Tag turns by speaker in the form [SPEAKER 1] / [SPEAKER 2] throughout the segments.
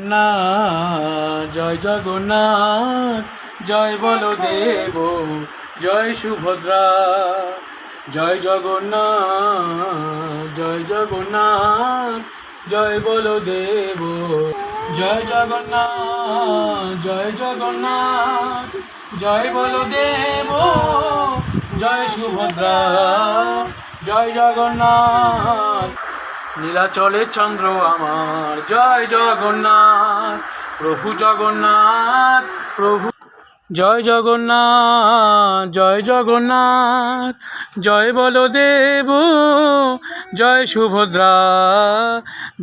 [SPEAKER 1] জগন্নাথ জয় জগন্নাথ, জয় বলদেব জয় সুভদ্রা। জয় জগন্নাথ জয় জগন্নাথ, জয় বলদেব জয় জগন্নাথ। জয় জগন্নাথ জয় বলদেব জয় সুভদ্রা। জয় জগন্নাথ নীলাচলে চন্দ্র আমার, জয় জগন্নাথ প্রভু জগন্নাথ প্রভু। জয় জগন্নাথ জয় জগন্নাথ, জয় বলদেব জয় সুভদ্রা।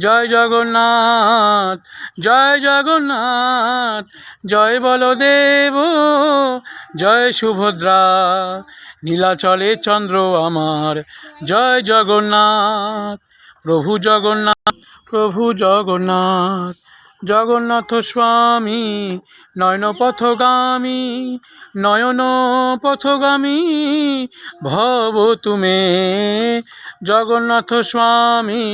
[SPEAKER 1] জয় জগন্নাথ জয় জগন্নাথ, জয় বলদেব জয় সুভদ্রা। নীলাচলে চন্দ্র আমার, জয় জগন্নাথ প্রভু জগন্নাথ প্রভু জগন্নাথ। জগন্নাথ স্বামী নয়ন পথগামী, নয়ন পথগামী ভব তুমে। জগন্নাথ স্বামী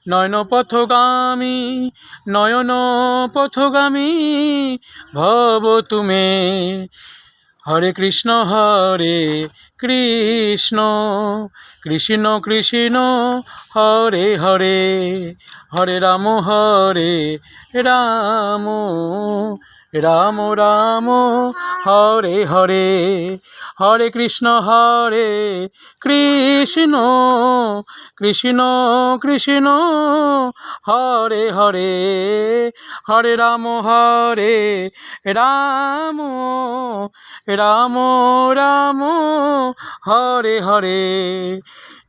[SPEAKER 1] নয়ন পথগামী, নয়ন পথগামী ভব তুমে। হরে কৃষ্ণ কৃষ্ণ কৃষ্ণ কৃষ্ণ হরে হরে, হরে রাম রাম রাম রাম হরে হরে। হরে কৃষ্ণ কৃষ্ণ কৃষ্ণ কৃষ্ণ হরে হরে, হরে রাম রাম রাম রাম হরে হরে।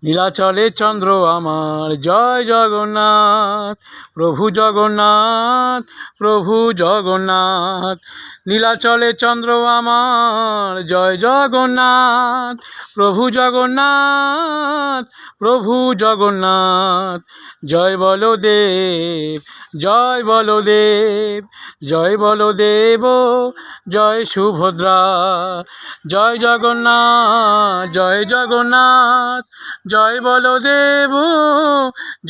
[SPEAKER 1] নীলাচলে চন্দ্র আমার, জয় জগন্নাথ প্রভু জগন্নাথ প্রভু জগন্নাথ। নীলাচলে চন্দ্র আমার, জয় জগন্নাথ প্রভু জগন্নাথ প্রভু জগন্নাথ। জয় বলদেব জয় বলদেব, জয় বলদেব জয় সুভদ্রা। জয় জগন্নাথ জয় জগন্নাথ, জয় বলদেব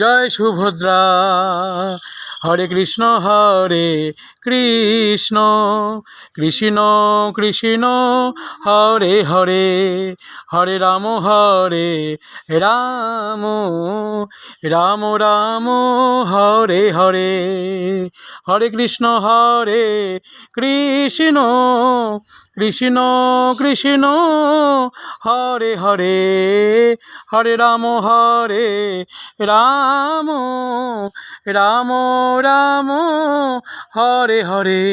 [SPEAKER 1] জয় সুভদ্রা। হরে কৃষ্ণ কৃষ্ণ কৃষ্ণ কৃষ্ণ হরে হরে, হরে রাম রাম রাম রাম হরে হরে। হরে কৃষ্ণ কৃষ্ণ কৃষ্ণ কৃষ্ণ হরে হরে, হরে রাম রাম রাম রাম হরে হরে।